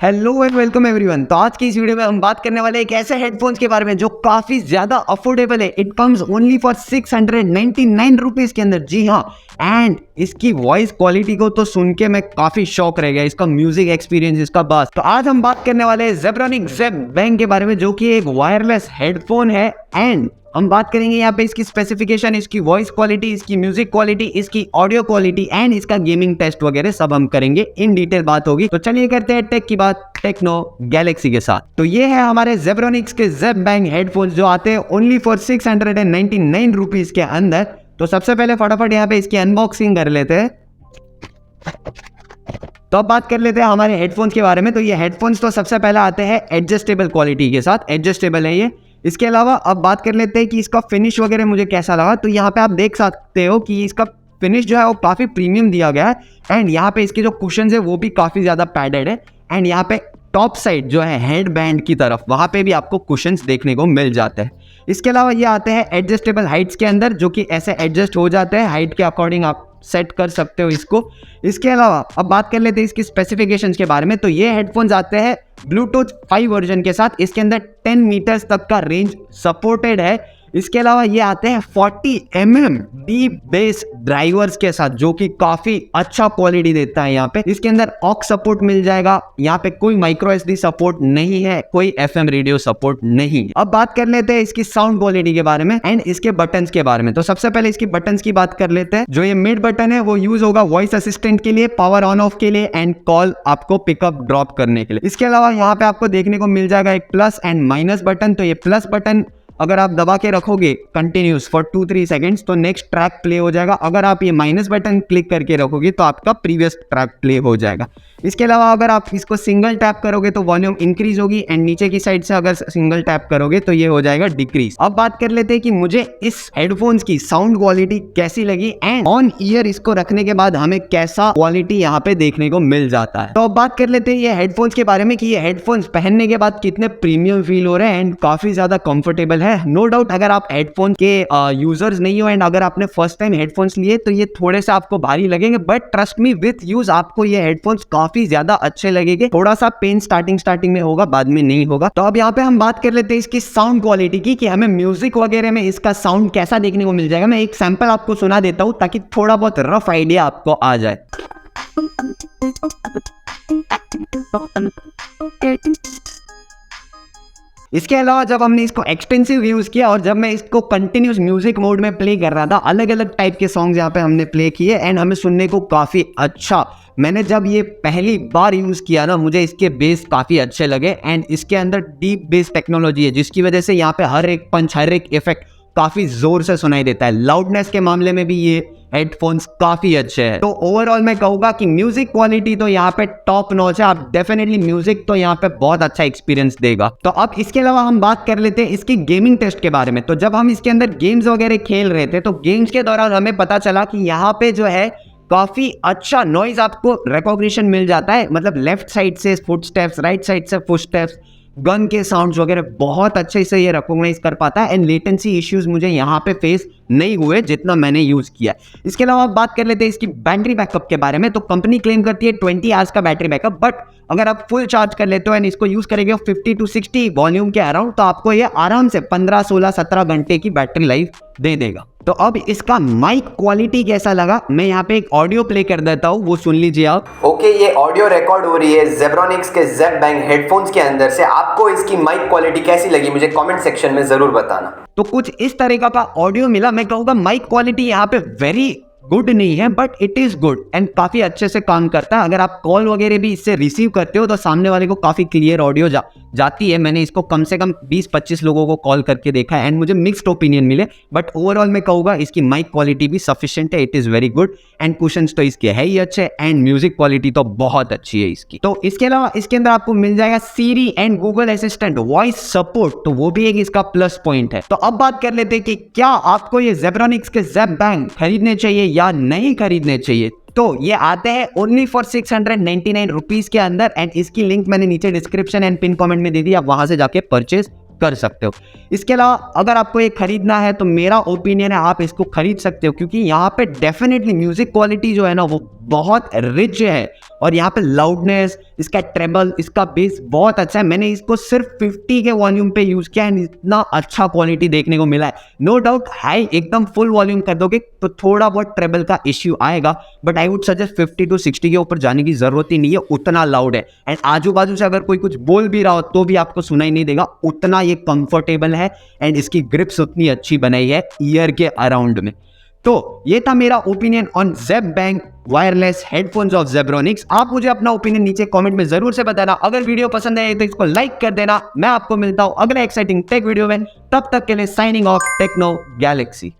Hello and welcome everyone. तो आज की इस वीडियो में हम बात करने वाले एक ऐसे हेडफोन्स के बारे में जो काफी ज्यादा अफोर्डेबल है। It comes only for 699 rupees के अंदर। जी हाँ, एंड इसकी वॉइस क्वालिटी को तो सुन के मैं काफी शॉक रह गया। इसका म्यूजिक एक्सपीरियंस, इसका बास। तो आज हम बात करने वाले हैं जेब्रानिक जेब बैंग के बारे में, जो कि एक वायरलेस हेडफोन है। एंड हम बात करेंगे यहाँ पे इसकी स्पेसिफिकेशन, इसकी वॉइस क्वालिटी, इसकी म्यूजिक क्वालिटी, इसकी ऑडियो क्वालिटी एंड इसका गेमिंग टेस्ट वगैरह सब हम करेंगे। इन डिटेल बात होगी। तो चलिए करते हैं टेक की बात टेक्नो गैलेक्सी के साथ। तो ये है हमारे जेब्रानिक्स के जेब बैंग हेडफोन्स जो आते हैं ओनली फॉर 699 रुपीज के अंदर। तो सबसे पहले फटाफट यहाँ पे इसकी अनबॉक्सिंग कर लेते हैं। तो अब बात कर लेते हैं हमारे हेडफोन्स के बारे में। तो ये हेडफोन्स तो सबसे पहले आते हैं एडजस्टेबल क्वालिटी के साथ, एडजस्टेबल है ये। इसके अलावा अब बात कर लेते हैं कि इसका फिनिश वगैरह मुझे कैसा लगा। तो यहाँ पे आप देख सकते हो कि इसका फिनिश जो है वो काफ़ी प्रीमियम दिया गया है। एंड यहाँ पे इसके जो कुशन्स है वो भी काफ़ी ज़्यादा पैडेड है। एंड यहाँ पे टॉप साइड जो है हेड बैंड की तरफ, वहाँ पे भी आपको कुशन्स देखने को मिल जाते हैं। इसके अलावा ये आते हैं एडजस्टेबल हाइट्स के अंदर, जो कि ऐसे एडजस्ट हो जाते हैं। हाइट के अकॉर्डिंग आप सेट कर सकते हो इसको। इसके अलावा अब बात कर लेते हैं इसकी स्पेसिफिकेशंस के बारे में। तो ये हेडफोन्स आते हैं ब्लूटूथ 5 वर्जन के साथ। इसके अंदर 10 मीटर्स तक का रेंज सपोर्टेड है। इसके अलावा ये आते हैं 40 mm डीप बेस ड्राइवर्स के साथ, जो कि काफी अच्छा क्वालिटी देता है। यहाँ पे इसके अंदर ऑक्स सपोर्ट मिल जाएगा। यहाँ पे कोई माइक्रो SD सपोर्ट नहीं है, कोई FM रेडियो सपोर्ट नहीं। अब बात कर लेते हैं इसकी साउंड क्वालिटी के बारे में एंड इसके बटन्स के बारे में। तो सबसे पहले इसकी बटन्स की बात कर लेते हैं। जो ये मिड बटन है वो यूज होगा वॉइस असिस्टेंट के लिए, पावर ऑन ऑफ के लिए एंड कॉल आपको पिकअप ड्रॉप करने के लिए। इसके अलावा यहाँ पे आपको देखने को मिल जाएगा एक प्लस एंड माइनस बटन। तो ये प्लस बटन अगर आप दबा के रखोगे कंटिन्यूस फॉर 2-3 सेकेंड्स तो नेक्स्ट ट्रैक प्ले हो जाएगा। अगर आप ये माइनस बटन क्लिक करके रखोगे तो आपका प्रीवियस ट्रैक प्ले हो जाएगा। इसके अलावा अगर आप इसको सिंगल टैप करोगे तो वॉल्यूम इंक्रीज होगी एंड नीचे की साइड से अगर सिंगल टैप करोगे तो ये हो जाएगा डिक्रीज। अब बात कर लेते हैं कि मुझे इस हेडफोन्स की साउंड क्वालिटी कैसी लगी एंड ऑन ईयर इसको रखने के बाद हमें कैसा क्वालिटी यहाँ पे देखने को मिल जाता है। तो अब बात कर लेते हैं ये हेडफोन्स के बारे में कि ये हेडफोन्स पहनने के बाद कितने प्रीमियम फील हो रहे हैं एंड काफी ज्यादा कंफर्टेबल है। नो डाउट अगर आप हेडफोन के यूजर्स नहीं हो एंड अगर आपने फर्स्ट टाइम हेडफोन्स लिए तो ये थोड़े से आपको भारी लगेंगे, but trust me with use आपको ये हेडफोन्स काफी ज्यादा अच्छे लगेंगे। थोड़ा सा पेन स्टार्टिंग में होगा, बाद में नहीं होगा। तो अब यहाँ पे हम बात कर लेते हैं इसकी साउंड क्वालिटी की कि हमें म्यूजिक वगैरह में इसका साउंड कैसा देखने को मिल जाएगा। मैं एक सैंपल आपको सुना देता हूँ ताकि थोड़ा बहुत रफ आइडिया आपको आ जाए। इसके अलावा जब हमने इसको एक्सटेंसिव यूज किया और जब मैं इसको कंटिन्यूस म्यूजिक मोड में प्ले कर रहा था, अलग अलग टाइप के सॉन्ग्स यहाँ पे हमने प्ले किए एंड हमें सुनने को काफी अच्छा। मैंने जब ये पहली बार यूज किया ना, मुझे इसके बेस काफी अच्छे लगे एंड इसके अंदर डीप बेस टेक्नोलॉजी है, जिसकी वजह से यहाँ पे हर एक पंच, हर एक इफेक्ट काफी जोर से सुनाई देता है। लाउडनेस के मामले में भी ये हेडफोन्स काफी अच्छे हैं। तो ओवरऑल मैं कहूंगा कि म्यूजिक क्वालिटी तो यहाँ पे टॉप नॉच है। आप डेफिनेटली म्यूजिक तो यहाँ पे बहुत अच्छा एक्सपीरियंस देगा। तो अब इसके अलावा हम बात कर लेते हैं इसकी गेमिंग टेस्ट के बारे में। तो जब हम इसके अंदर गेम्स वगैरह खेल रहे थे तो गेम्स के दौरान हमें पता चला कि यहाँ पे जो है काफी अच्छा नॉइज आपको रिकॉग्निशन मिल जाता है। मतलब लेफ्ट साइड से फुटस्टेप्स, राइट साइड से फुटस्टेप्स, गन के साउंड्स वगैरह बहुत अच्छे से ये रिकॉग्नाइज कर पाता है एंड लेटेंसी इश्यूज मुझे यहाँ पे फेस नहीं हुए जितना मैंने यूज किया। इसके अलावा बात कर लेते हैं इसकी बैटरी बैकअप के बारे में। तो कंपनी क्लेम करती है 20 आवर्स का बैटरी बैकअप, बट अगर आप फुल चार्ज कर लेते हो एंड इसको यूज करेंगे 50 to 60 वॉल्यूम के अराउंड तो आपको ये आराम से 15, 16, 17 घंटे की बैटरी लाइफ दे देगा। तो अब इसका माइक क्वालिटी कैसा लगा, मैं यहाँ पे एक ऑडियो प्ले कर देता हूँ, वो सुन लीजिए आप। ओके, ये ऑडियो रिकॉर्ड हो रही है जेब्रानिक्स के जेब बैंग हेडफोन्स के अंदर से। आपको इसकी माइक क्वालिटी कैसी लगी मुझे कमेंट सेक्शन में जरूर बताना। तो कुछ इस तरीका का ऑडियो मिला। मैं कहूँगा माइक क्वालिटी यहाँ पे वेरी गुड नहीं है, but it is good and काफी अच्छे से काम करता है। अगर आप कॉल वगैरह भी इससे रिसीव करते हो तो सामने वाले को काफी क्लियर ऑडियो जाती है। मैंने इसको कम से कम 20-25 लोगों को कॉल करके देखा है एंड मुझे मिक्स्ड ओपिनियन मिले, बट ओवरऑल मैं कहूँगा इसकी माइक क्वालिटी भी सफिशिएंट है। It is very good and cushions तो इसके है ही अच्छे एंड म्यूजिक क्वालिटी तो बहुत अच्छी है इसकी। तो इसके अलावा इसके अंदर आपको मिल जाएगा Siri and Google Assistant voice support, तो वो भी एक इसका प्लस पॉइंट है। तो अब बात कर लेते हैं कि क्या आपको ये जेब्रानिक्स के जेब बैंग खरीदने चाहिए या नहीं खरीदने चाहिए। तो ये आते हैं ओनली फॉर 699 रुपीज के अंदर एंड इसकी लिंक मैंने नीचे डिस्क्रिप्शन एंड पिन कमेंट में दे दी, आप वहां से जाके परचेज कर सकते हो। इसके अलावा अगर आपको ये खरीदना है तो मेरा ओपिनियन है आप इसको खरीद सकते हो, क्योंकि यहाँ पे डेफिनेटली म्यूजिक क्वालिटी जो है ना वो बहुत रिच है, और यहाँ पे लाउडनेस, इसका ट्रेबल, इसका बेस बहुत अच्छा है। मैंने इसको सिर्फ 50 के वॉल्यूम पे यूज किया है, इतना अच्छा क्वालिटी देखने को मिला है। नो डाउट हाई एकदम फुल वॉल्यूम कर दोगे तो थोड़ा बहुत ट्रेबल का इश्यू आएगा, but I would suggest 50 to 60 के ऊपर जाने की जरूरत ही नहीं है, उतना लाउड है। एंड आजू बाजू से अगर कोई कुछ बोल भी रहा हो तो भी आपको सुनाई नहीं देगा, उतना ये कंफर्टेबल है। एंड इसकी ग्रिप्स उतनी अच्छी बनाई है ईयर के अराउंड में। तो ये था मेरा ओपिनियन ऑन जेब bank wireless headphones of Zebronics. आप मुझे अपना ओपिनियन नीचे कमेंट में जरूर से बताना। अगर वीडियो पसंद आए तो इसको लाइक कर देना। मैं आपको मिलता हूं अगले एक्साइटिंग टेक वीडियो में, तब तक के लिए साइनिंग ऑफ टेक्नो गैलेक्सी।